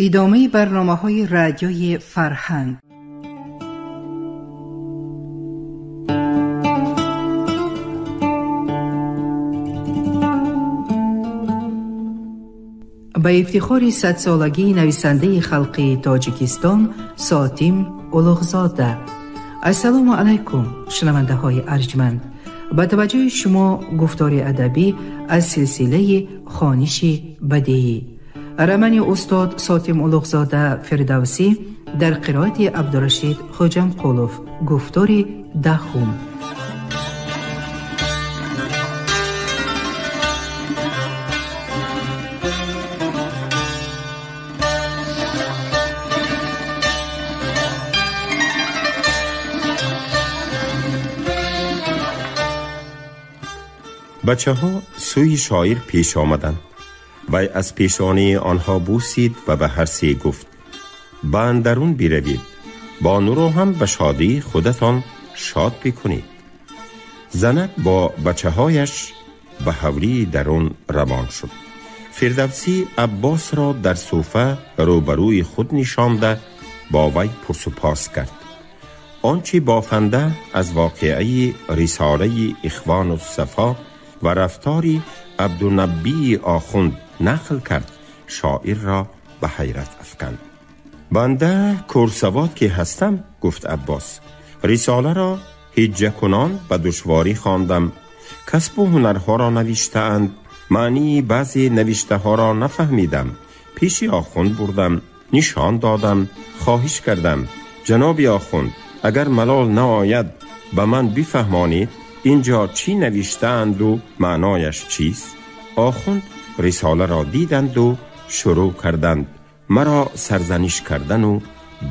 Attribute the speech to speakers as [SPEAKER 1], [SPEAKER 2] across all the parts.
[SPEAKER 1] ادامه برنامه‌های رادیوی فرهنگ. به افتخار 100 سالگی نویسنده خلقی تاجیکستان ساتیم اولوغزاده. السلام علیکم شنونده های ارجمند. با توجه شما گفتار ادبی از سلسله خوانش بدیعی رمن استاد ساتیم اولوغزاده فردوسی در قرائت عبدالرشید خوجمقولوف. گفتار دهم.
[SPEAKER 2] بچه ها سوی شاعر پیش آمدند و از پیشانی آنها بوسید و به هر سه گفت: به اندرون بیروید، با نورو هم به شادی خودتان شاد بکنید. زنک با بچه هایش به حوری درون روان شد. فردوسی عباس را در صوفه روبروی خود نشانده با وی پرس و پاس کرد. آنچه بافنده از واقعه رساله اخوان الصفا و رفتاری عبدالنبی آخوند نقل کرد شاعر را به حیرت افکند. بنده کورسواد که هستم، گفت عباس، رساله را هجه کنان به دشواری خواندم. کسب و هنرها را نوشته اند، معنی بعضی نوشته ها را نفهمیدم. پیش آخوند بردم، نشان دادم، خواهش کردم: جناب آخوند، اگر ملال نآید به من بفهمانید اینجا چی نوشته اند و معنایش چیست؟ آخوند رساله را دیدند و شروع کردند مرا سرزنش کردن و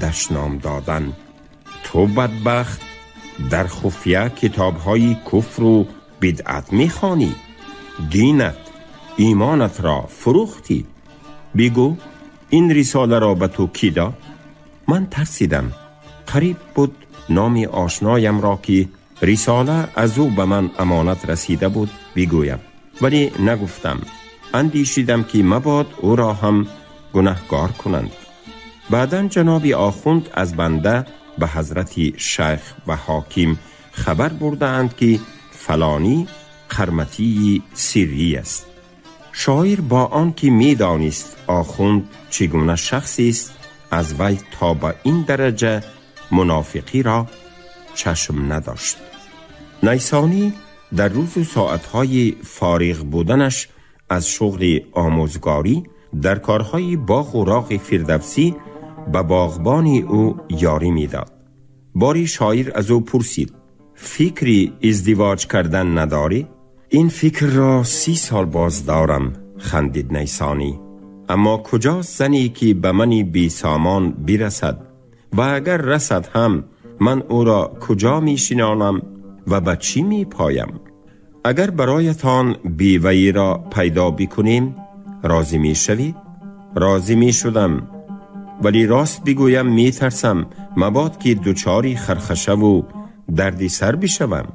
[SPEAKER 2] دشنام دادن. تو بدبخت در خفیه کتاب‌های کفر و بدعت می‌خوانی، دینت ایمانت را فروختی. بگو این رساله را به تو کی داد؟ من ترسیدم. قریب بود نام آشنایم را که رساله از او به من امانت رسیده بود بگویم، ولی نگفتم. اندیشیدم که مباد او را هم گناهگار کنند. بعداً جناب آخوند از بنده به حضرت شیخ و حاکم خبر بردند که فلانی قرمطی سری است. شاعر با آن که می دانست آخوند چگونه شخصی است، از وی تا به این درجه منافقی را چشم نداشت. نیسانی در روز و ساعتهای فارغ بودنش از شغل آموزگاری در کارهای باغ و راغ فردوسی به باغبانی او یاری میداد. باری شاعر از او پرسید: فکری ازدواج کردن نداری؟ این فکر را 30 سال باز دارم، خندید نیسانی. اما کجاست زنی که به منی بی سامان برسد؟ و اگر رسد هم من او را کجا می شنانم و به چی می پایم؟ اگر برایتان بیوه‌ای را پیدا بکنیم راضی می شوید؟ راضی می شدم، ولی راست بگویم می ترسم مباد که دوچاری خرخشه و دردی سر بشوم.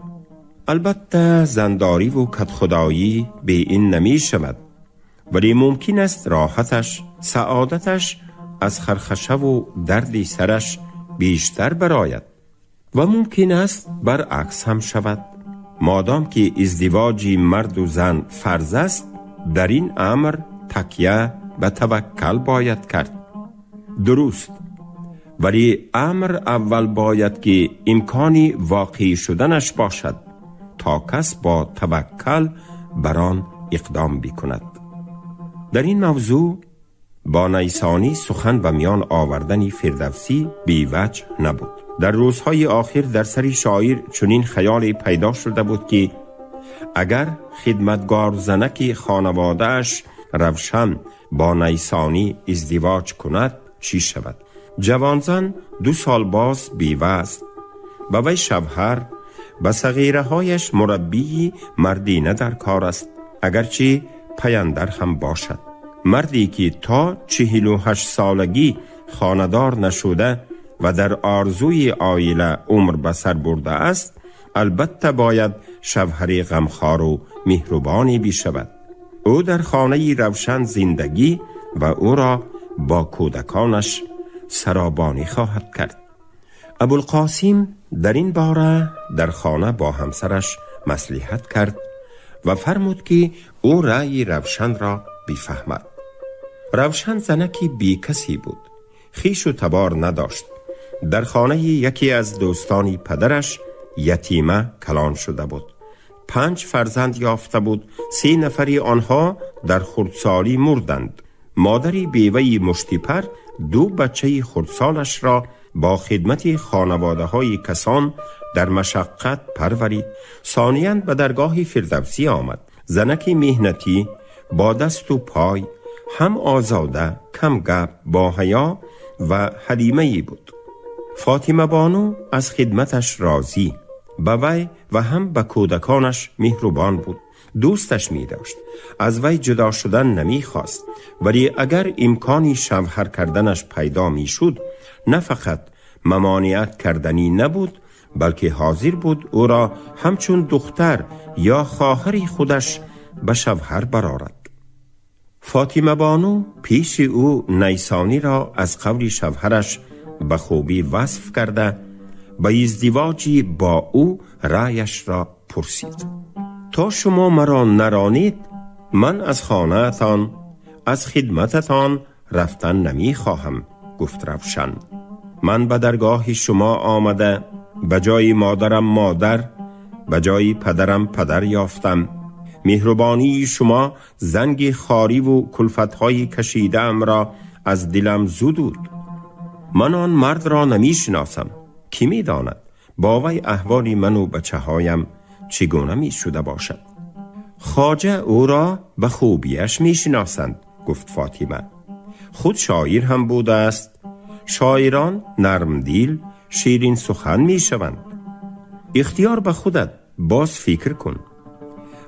[SPEAKER 2] البته زنداری و کدخدایی به این نمی شود، ولی ممکن است راحتش، سعادتش از خرخشه و دردی سرش بیشتر براید و ممکن است برعکس هم شود. مادام که ازدواج مرد و زن فرض است، در این امر تکیه به توکل باید کرد. درست، ولی امر اول باید که امکانی واقعی شدنش باشد تا کس با توکل بران اقدام بکند. در این موضوع با نیسانی سخن و میان آوردن فردوسی بی وجه نبود. در روزهای آخر در سر شاعر چنین خیال پیدا شده بود که اگر خدمتگار زنک خانوادهش روشن با نیسانی ازدواج کند چی شود؟ جوانزن 2 سال باز بیوه است و وی شوهر به صغیره هایش مربی مردینه در کار است، اگرچه پیندر هم باشد. مردی که تا 48 سالگی خاندار نشده و در آرزوی عائله عمر بسر برده است، البته باید شوهر غمخوار و مهربانی بشود. او در خانه روشن زندگی و او را با کودکانش سرابانی خواهد کرد. ابوالقاسم در این باره در خانه با همسرش مصلحت کرد و فرمود که او رأی روشن را بفهمد. روشن زنکی بی کسی بود، خویش و تبار نداشت. در خانه یکی از دوستان پدرش یتیمه کلان شده بود. 5 فرزند یافته بود. 3 نفری آنها در خردسالی مردند. مادری بیوه‌ی مشتیپر 2 بچه خردسالش را با خدمت خانواده های کسان در مشقت پرورید. ثانیاً به درگاه فردوسی آمد. زنکی مهنتی با دست و پای، هم آزاده، کم گپ، با حیا و حلیمه‌ای بود. فاطمه بانو از خدمتش راضی، به وی و هم به کودکانش مهربان بود. دوستش می داشت. از وی جدا شدن نمی خواست، ولی اگر امکانی شوهر کردنش پیدا می شد، نه فقط ممانعت کردنی نبود، بلکه حاضر بود او را همچون دختر یا خواهری خودش به شوهر برآورد. فاطمه بانو پیش او نیسانی را از قول شوهرش به خوبی وصف کرده به ازدواجی با او رأیش را پرسید. تا شما مرا نرانید، من از خانه‌تان، از خدمتتان رفتن نمی خواهم، گفت روشن. من به درگاه شما آمده به جای مادرم مادر، به جای پدرم پدر یافتم. مهربانی شما زنگ خاری و کلفت‌های کشیده‌ام را از دلم زدود. من آن مرد را نمی شناسم. کی می داند با وی احوال من و بچه‌هایم چگونه می شده باشد؟ خواجه او را به خوبیش می شناسند، گفت فاطمه. خود شاعر هم بوده است. شاعران نرم دیل، شیرین سخن می شوند. اختیار به خودت، باز فکر کن.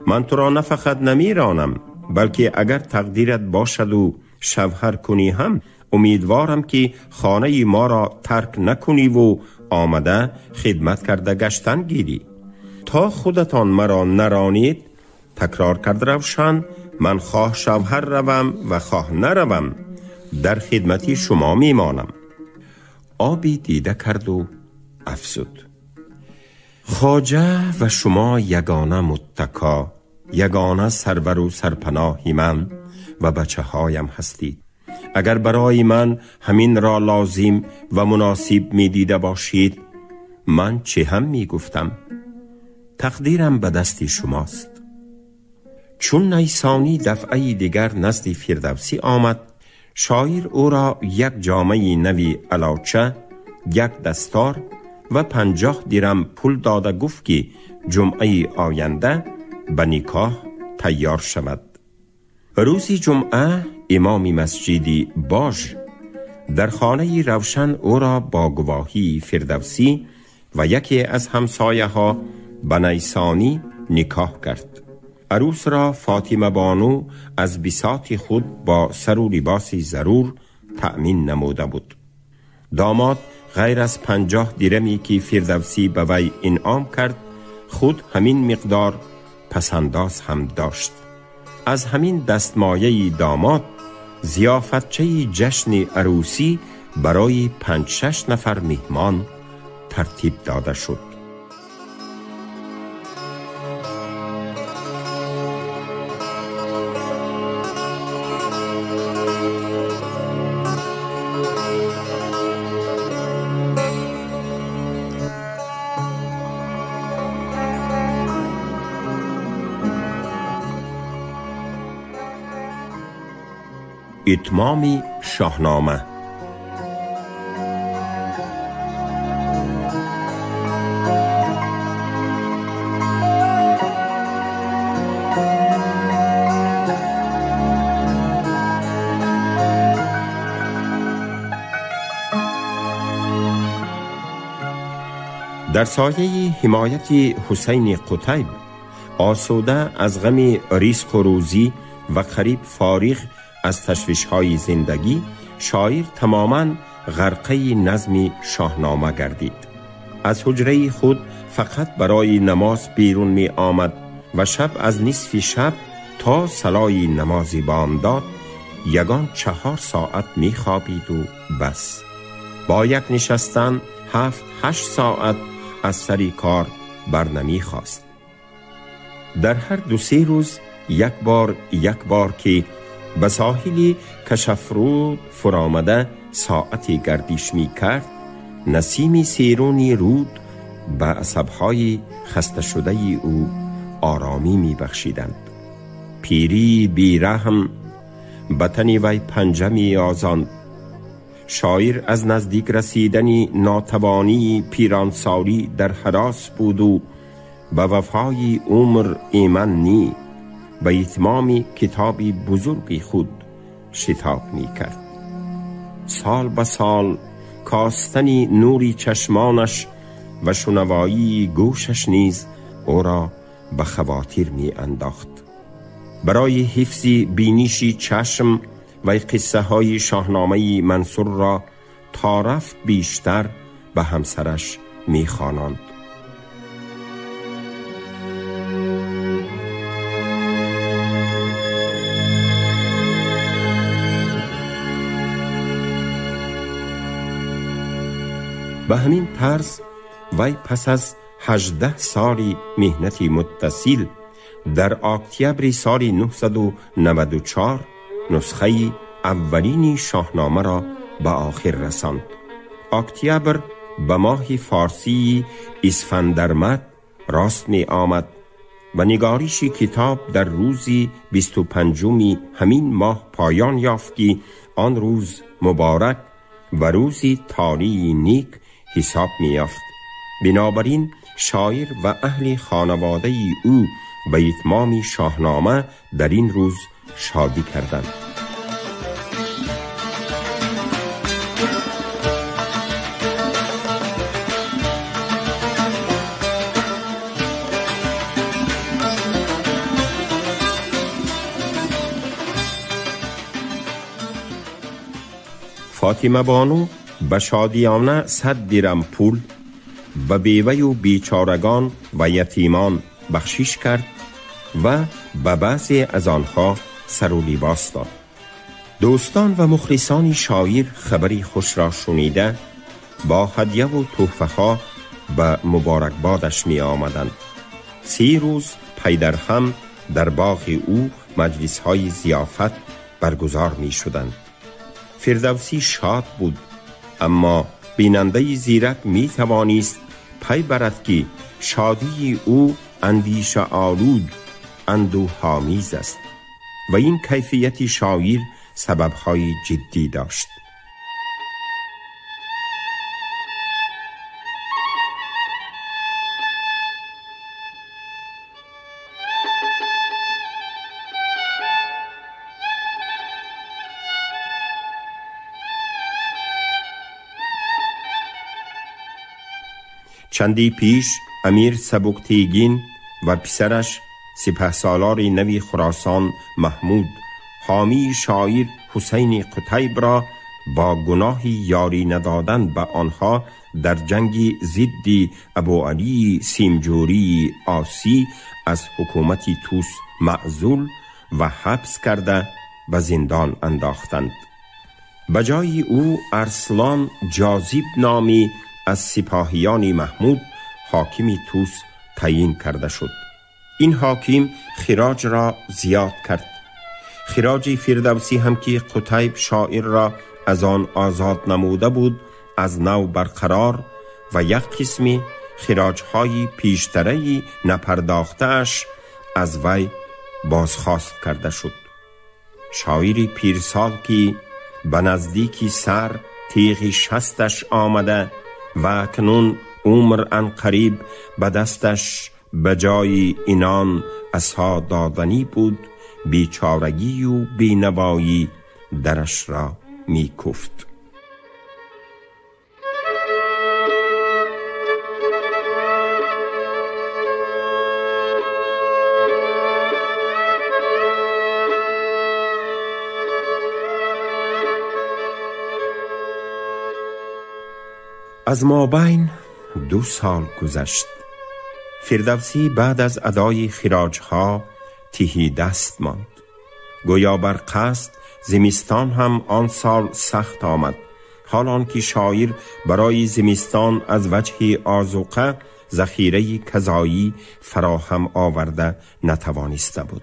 [SPEAKER 2] من تو را نه فقط نمی رانم، بلکه اگر تقدیرت باشد و شوهر کنی هم امیدوارم که خانه ما را ترک نکنی و آمده خدمت کرده گشتن گیری. تا خودتان مرا نرانید، تکرار کرد روشن، من خواه شوهر روم و خواه نروم در خدمتی شما میمانم. آبی دیده کرد و افزود: خواجه و شما یگانه متکا، یگانه سرور و سرپناهی من و بچه هایم هستید. اگر برای من همین را لازم و مناسب می دیده باشید، من چه هم می گفتم؟ تقدیرم به دست شماست. چون نیسانی دفعه دیگر نزد فردوسی آمد، شاعر او را 1 جامه نوی علاچه، 1 دستار و 50 درم پول داده گفت که جمعه آینده به نکاح تیار شود. روزی جمعه امام مسجدی باج در خانه روشن او را با گواهی فردوسی و یکی از همسایه ها به نیسانی نکاح کرد. عروس را فاطمه بانو از بساط خود با سر و لباسی ضرور تأمین نموده بود. داماد غیر از 50 درمی که فردوسی به وی انعام کرد، خود همین مقدار پسنداز هم داشت. از همین دستمایه داماد ضیافتچه جشن عروسی برای 5-6 نفر مهمان ترتیب داده شد. اتمام شاهنامه. در سایه حمایت حسین قتیب، آسوده از غم ریزق و روزی و قریب فارغ از تشویش‌های زندگی، شاعر تماماً غرقه نظم شاهنامه گردید. از حجره خود فقط برای نماز بیرون می آمد و شب از نصف شب تا صلای نماز بامداد یگان 4 ساعت میخوابید و بس. با یک نشستن 7-8 ساعت از سری کار بر نمیخواست. در هر 2-3 روز یک بار که به ساحلی کشفرود فرامده ساعتی گردش می کرد، نسیمی سیرونی رود به عصبهای خسته شده او آرامی می بخشیدند. پیری بیرحم به تن وی پنجه می آزاند. شاعر از نزدیک رسیدن ناتوانی پیرانسالی در هراس بود و به وفای عمر ایمن نی به اتمام کتابی بزرگی خود شتاب می کرد. سال به سال کاستن نوری چشمانش و شنوایی گوشش نیز او را به خواطر می انداخت. برای حفظ بینیشی چشم و قصه های شاهنامه منصور را تا رفت بیشتر به همسرش می خواند. به همین طرز وی پس از 18 سالی مهنتی متصل در اکتبر سال 994 نسخه اولین شاهنامه را به آخر رساند. اکتبر به ماه فارسی اسفندرمت راست می آمد و نگارش کتاب در روز 25 همین ماه پایان یافت که آن روز مبارک و روزی طالعی نیک حساب می یافت. بنابراین شاعر و اهل خانواده او به اتمام شاهنامه در این روز شادی کردند. فاطمه بانو به شادیانه 100 درم پول به بیوه و بیچارگان و یتیمان بخشش کرد و به بعضی از آنها سر و لباس داد. دوستان و مخلصان شاعر خبری خوش را شنیده با هدیه و تحفه ها به مبارکبادش می آمدند. 3 روز پی در هم در باغ او مجلس های ضیافت برگزار می شدند. فردوسی شاد بود، اما بیننده زیرک می توانست پی برد که شادی او اندیشه آلود اندوه‌آمیز است و این کیفیت شاعر سببهای جدی داشت. چندی پیش امیر سبکتیگین و پسرش سپهسالار نوی خراسان محمود حامی شاعر حسین قتیب را با گناه یاری ندادن به آنها در جنگ ضد ابوعلی سیمجوری عاصی از حکومت طوس معزول و حبس کرده به زندان انداختند. به جای او ارسلان جاذب نامی از سپاهیان محمود حاکم طوس تعیین کرده شد. این حاکم خراج را زیاد کرد. خراج فردوسی هم که قتیب شاعر را از آن آزاد نموده بود از نو برقرار و یک قسمی خراج‌های پیشتری نپرداخته‌اش از وی بازخواست کرده شد. شاعری پیرسال که به نزدیکی سر تیغ شستش آمده و اکنون عمر انقریب به دستش به جای اینان عصا دادنی بود، بیچارگی و بینوایی درش را می کفت. از مابین 2 سال گذشت. فردوسی بعد از ادای خراجها تهی دست ماند. گویا بر قصد زمستان هم آن سال سخت آمد، حالان که شاعر برای زمستان از وجه آذوقه ذخیره کذایی فراهم آورده نتوانسته بود.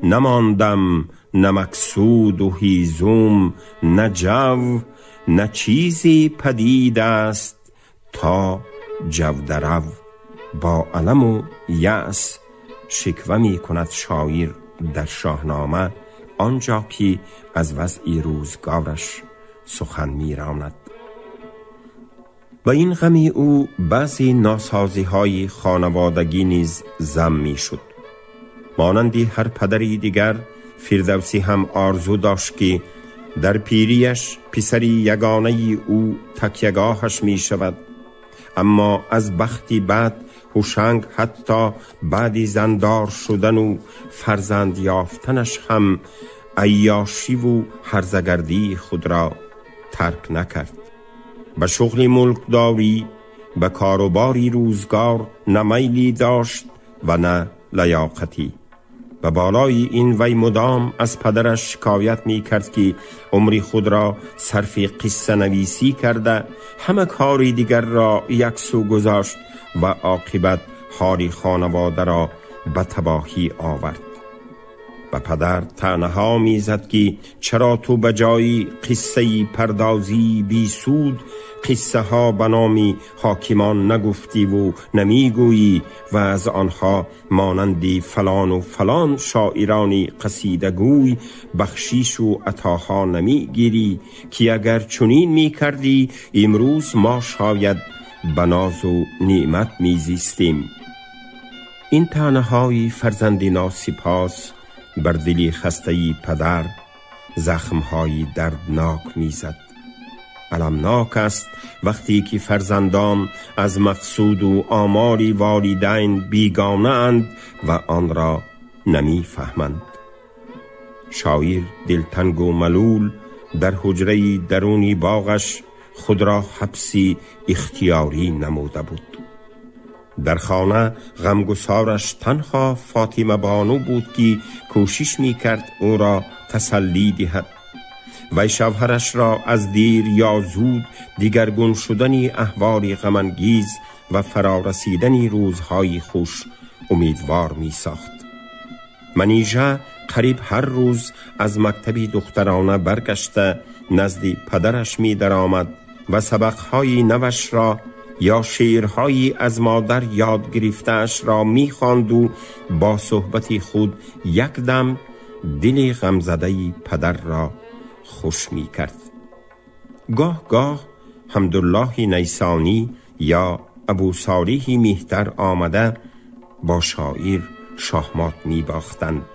[SPEAKER 2] نماندم نه مقصود و هیزم، نه جو، نه چیزی پدید است تا جو درو. با علم و یأس شکوه می کند شاعر در شاهنامه، آنجا که از وضع روزگارش سخن می راند. و این غم او بعضی ناسازی های خانوادگی نیز ضم می شد. مانندی هر پدری دیگر، فردوسی هم آرزو داشت که در پیریش پسری یگانه او تکیه‌گاهش می شود. اما از بختی بعد هوشنگ حتی بعد زندار شدن و فرزند یافتنش هم عیاشی و هرزگردی خود را ترک نکرد. به شغل ملکداری، به کاروباری روزگار نه میلی داشت و نه لیاقتی. و بالای این وی مدام از پدرش شکایت می کرد که عمری خود را صرف قصه نویسی کرده، همه کاری دیگر را یک سو گذاشت و عاقبت حال خانواده را به تباهی آورد. و پدر طعنه‌ها می‌زد که چرا تو به جای قصه پردازی بی سود قصه ها به نام حاکمان نگفتی و نمیگویی و از آنها مانندی فلان و فلان شاعرانی قصیدگوی بخشیش و عطاها نمیگیری که اگر چنین میکردی امروز ما شاید به ناز و نعمت میزیستیم. این طعنه‌های فرزندی ناسپاس بر دلی خسته پدر زخم‌های دردناک میزد. المناک است وقتی که فرزندان از مقصود و آمال والدین بیگانه اند و آن را نمی فهمند. شاعر دلتنگ و ملول در حجره درونی باغش خود را حبسی اختیاری نموده بود. در خانه غمگسارش تنها فاطمه بانو بود که کوشش می کرد او را تسلی دهد. و شوهرش را از دیر یا زود دیگرگون شدنی احوال غمانگیز و فرارسیدنی روزهای خوش امیدوار می ساخت. منیژه قریب هر روز از مکتبی دخترانه برگشته نزد پدرش می درآمد و سبقهای نوش را یا شعرهایی از مادر یاد گرفته‌اش را می خواند و با صحبت خود یک دم دل غمزده پدر را خوش می کرد. گاه گاه حمدالله نیسانی یا ابو صالح مهتر آمده با شاعر شاهمات می باختند.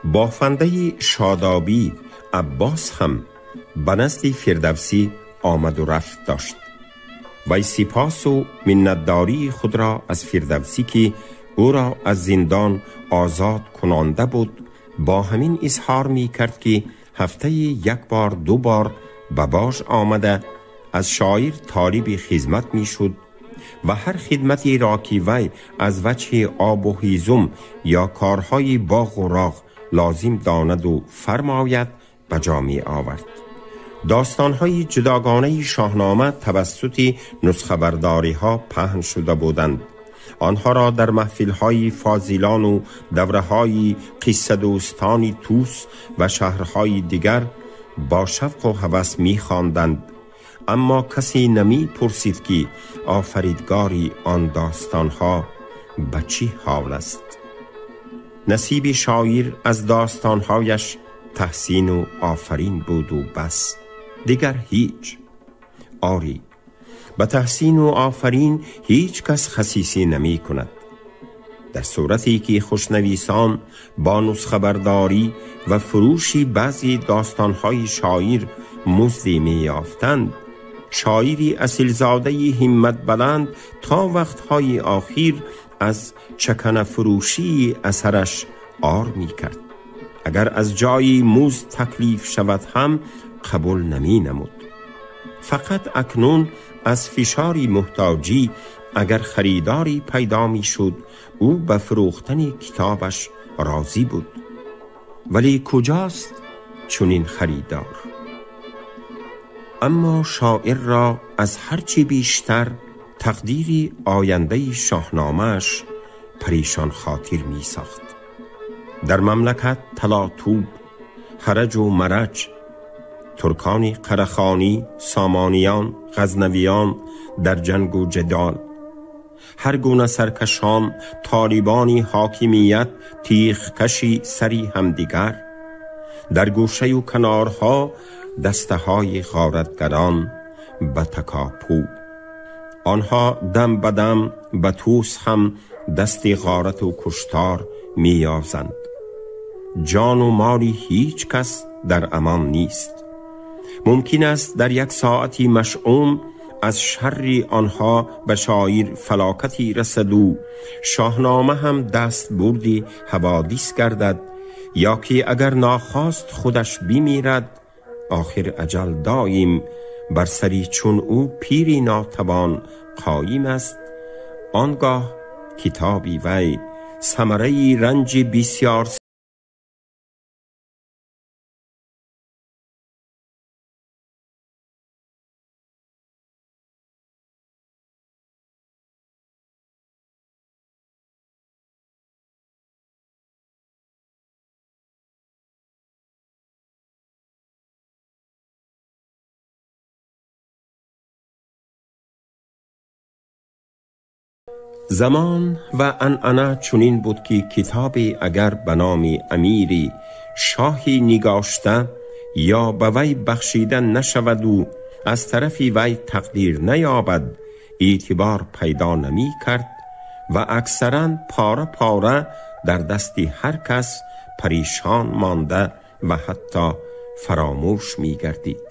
[SPEAKER 2] بافنده شادابی عباس هم به نزد فردوسی آمد و رفت داشت. وی سپاس و منتداری خود را از فردوسی که او را از زندان آزاد کننده بود با همین اظهار می کرد که هفته یک بار دو بار به باج آمده از شاعر طالب خدمت می شد و هر خدمتی را که وی از وجه آب و هیزم یا کارهای باغ و راغ لازم داند و فرماید به جا می آورد. داستانهای جداگانه شاهنامه توسط نسخه برداری ها پهن شده بودند. آنها را در محفل‌های فاضلان و دوره‌های قصه دوستانی توس و شهرهای دیگر با شوق و هوس می‌خواندند، اما کسی نمی‌پرسید که آفریدگاری آن داستانها به چه حال است. نصیب شاعر از داستانهایش تحسین و آفرین بود و بس، دیگر هیچ. آری، به تحسین و آفرین هیچ کس خصیصی نمی کند. در صورتی که خوشنویسان با نسخه برداری و فروشی بعضی داستانهای شاعر مزدی می یافتند، شاعری اصیلزاده همت بلند تا وقتهای آخر از چکن فروشی اثرش عار می کرد. اگر از جای مزد تکلیف شود هم قبول نمی نمود. فقط اکنون از فشاری محتاجی اگر خریداری پیدا می شد او به فروختن کتابش راضی بود. ولی کجاست چنین خریدار. اما شاعر را از هرچی بیشتر تقدیری آینده شاهنامه‌اش پریشان خاطر می ساخت. در مملکت تلاطوب، هرج و مرج، ترکانی قرخانی، سامانیان، غزنویان در جنگ و جدال، هر گونه سرکشان، طالبانی حاکمیت، تیغ کشی سری همدیگر، در گوشه و کنارها دسته های غارتگران به تکاپو. آنها دم به دم به توس هم دستی غارت و کشتار می‌یازند. جان و مالی هیچ کس در امان نیست. ممکن است در یک ساعتی مشعوم از شر آنها به شاعر فلاکتی رسد و شاهنامه هم دست بردی حوادث گردد، یا که اگر ناخواست خودش بمیرد، آخر اجل دایم بر سری چون او پیری ناتوان قایم است. آنگاه کتابی وی ثمره رنج بسیار زمان و عنعنه چنین بود که کتابی اگر به نام امیری شاهی نگاشته یا به وی بخشیده نشود و از طرف وی تقدیر نیابد، اعتبار پیدا نمی کرد و اکثرا پاره پاره در دست هر کس پریشان مانده و حتی فراموش می گردید.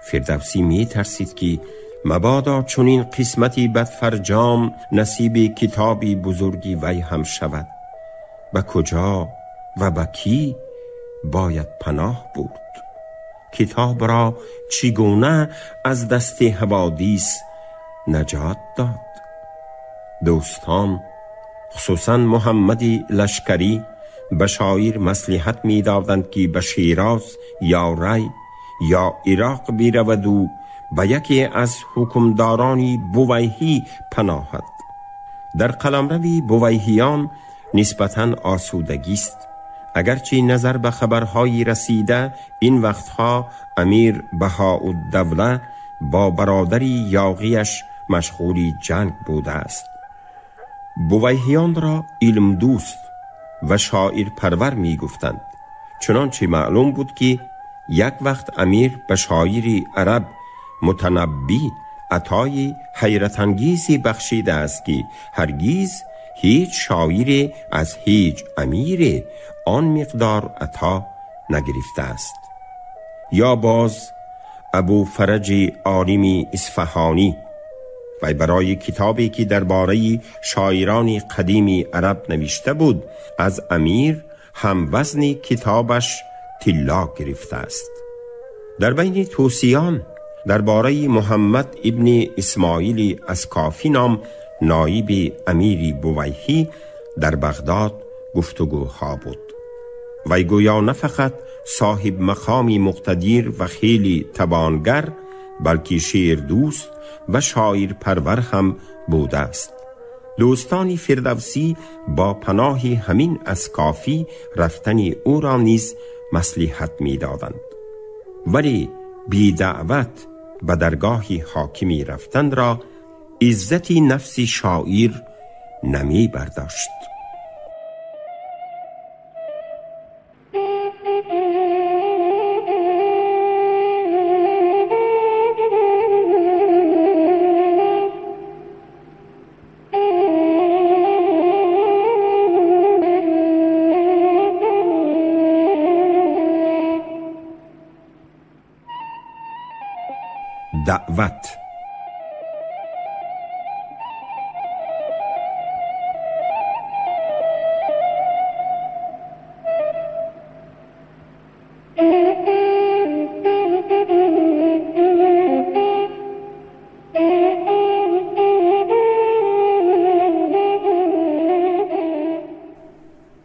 [SPEAKER 2] فردوسی می ترسید که مبادا چنین قسمتی بدفرجام نصیب کتابی بزرگی وی هم شود. به کجا و به کی باید پناه برد؟ کتاب را چگونه از دست حوادث نجات داد؟ دوستان، خصوصا محمد لشکری، به شاعر مصلحت می دادند که به شیراز یا ری یا عراق برود و به یکی از حکمدارانی بویهی پناهد. در قلمرو بویهیان نسبتاً آسودگی است، اگرچه نظر به خبرهای رسیده این وقتها امیر بهاءالدوله با برادری یاغیش مشغول جنگ بوده است. بویهیان را علم دوست و شاعر پرور می گفتند، چنانچه معلوم بود که یک وقت امیر به شاعری عرب متنبی عطای حیرت انگیزی بخشیده است که هرگز هیچ شاعر از هیچ امیر آن مقدار عطا نگرفته است. یا باز ابو فرج عالم اصفهانی و برای کتابی که درباره شاعران قدیم عرب نوشته بود از امیر هم وزن کتابش طلا گرفته است. در بین توسیان درباره محمد ابن اسماعیل اسکافی نام نایب امیر بویهی در بغداد گفتگوها بود. وی گویا نه فقط صاحب مقامی مقتدر و خیلی توانگر، بلکه شعر دوست و شاعر پرور هم بوده است. دوستان فردوسی با پناه همین اسکافی رفتن او را نیز مصلحت می دادند، ولی بی دعوت به درگاه حاکمی رفتن را عزت نفس شاعر نمی برداشت. دعوت.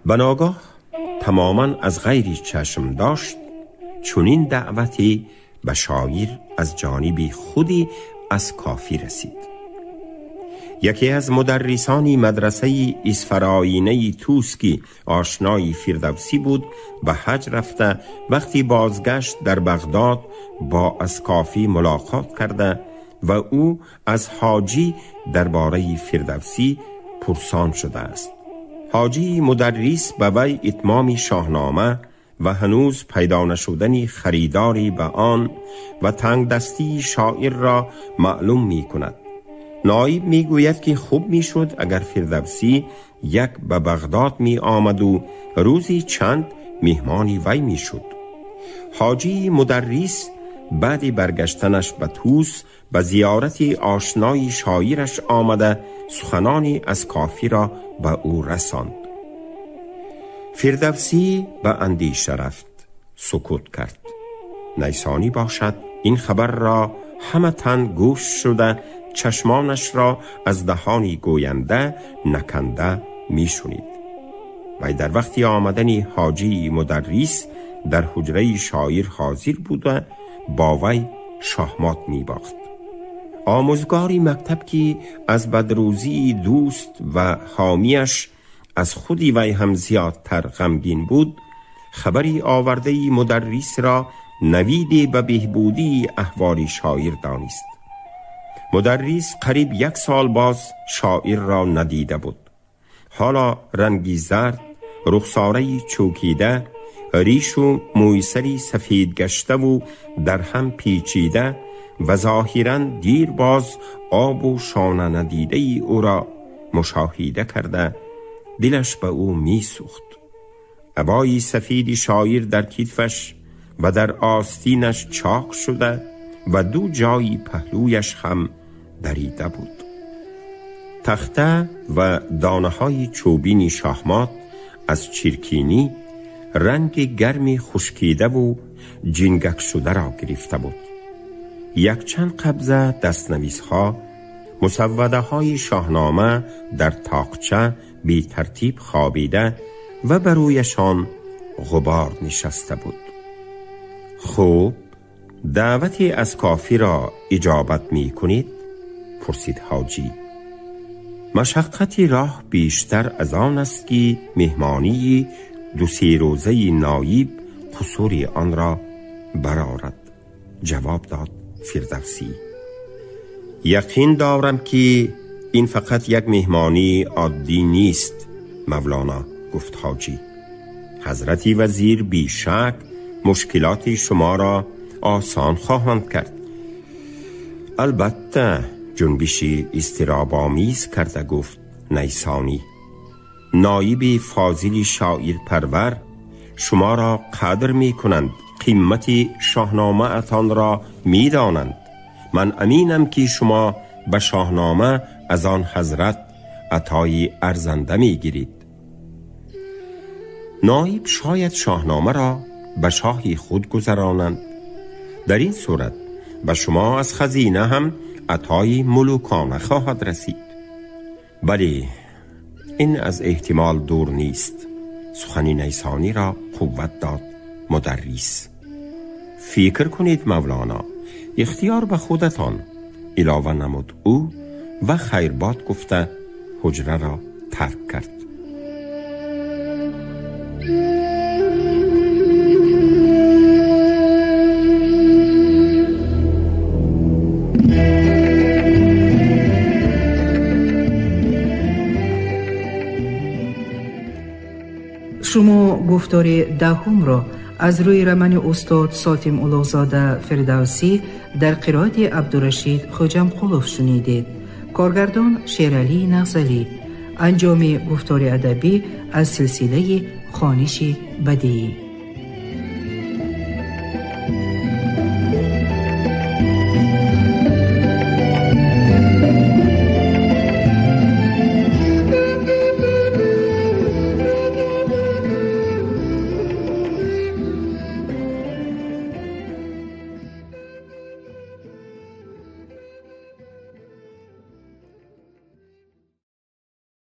[SPEAKER 2] بناگاه تماما از غیری چشم داشت، چنین دعوتی به شاعر از جانب خودی از کافی رسید. یکی از مدرسانی مدرسه اسفراینه توسکی آشنای فردوسی بود. به حج رفته وقتی بازگشت در بغداد با اسکافی ملاقات کرده و او از حاجی درباره فردوسی پرسان شده است. حاجی مدرس به وی اتمام شاهنامه و هنوز پیدا نشدن خریداری به آن و تنگ دستی شاعر را معلوم می کند. نایب می گوید که خوب می شد اگر فردوسی یک به بغداد می آمد و روزی چند مهمانی وی می شد. حاجی مدرس بعد برگشتنش به توس به زیارت آشنای شاعرش آمده سخنانی از کافی را به او رساند. فردوسی به اندیشه رفت، سکوت کرد. نیسانی باشد این خبر را همه تن گوش شده چشمانش را از دهانی گوینده نکنده می شنید. و در وقتی آمدن حاجی مدرس در حجره شاعر حاضر بوده با وی شahmat می باخت. آموزگاری مکتب که از بدروزی دوست و حامیش از خودی وی هم زیادتر غمگین بود، خبری آورده مدرس را نوید به بهبودی احوال شاعر دانست. مدرس قریب 1 سال باز شاعر را ندیده بود. حالا رنگی زرد، رخساره چوکیده، ریش و مویسری سفید گشته و در هم پیچیده و ظاهراً دیر باز آب و شانه ندیده ای او را مشاهده کرده دلش به او می سوخت. عبای سفید شاعر در کتفش و در آستینش چاک شده و 2 جای پهلویش هم دریده بود. تخته و دانه های چوبین شahmat از چرکینی رنگ گرمی خشکیده و جنگک شده را گرفته بود. یک چند قبضه دستنویس ها، مسوده های شاهنامه در تاقچه بی ترتیب خوابیده و بر رویشان غبار نشسته بود. خوب، دعوتی از کافی را اجابت می کنید؟ پرسید حاجی. مشقتی راه بیشتر از آن است که مهمانی 2-3 روزه نایب قصوری آن را برآورد. جواب داد فردوسی. یقین دارم که این فقط یک مهمانی عادی نیست مولانا، گفت حاجی. حضرت وزیر بیشک مشکلات شما را آسان خواهند کرد. البته، جنبشی اضطراب‌آمیز کرده گفت نیسانی. نایب فاضل شاعر پرور شما را قدر می کنند، قیمت شاهنامه اتان را می دانند. من امینم که شما به شاهنامه از آن حضرت عطای ارزنده می گیرید. نایب شاید شاهنامه را به شاهی خود گذرانند. در این صورت به شما از خزینه هم عطای ملوکانه خواهد رسید. بلی، این از احتمال دور نیست. سخن نیسانی را قوت داد مدرس. فکر کنید مولانا، اختیار به خودتان، علاوه نمود او و خیرباد گفته حجره را ترک کرد.
[SPEAKER 1] شما گفتار دهم را از روی رمن استاد ساتم اولوغزاده فردوسی در قرائت عبدالرشید خوجمقلوف شنیدید. کارگردان شیرعلی نغزلی. انجام گفتار ادبی از سلسله خوانش بدیعی.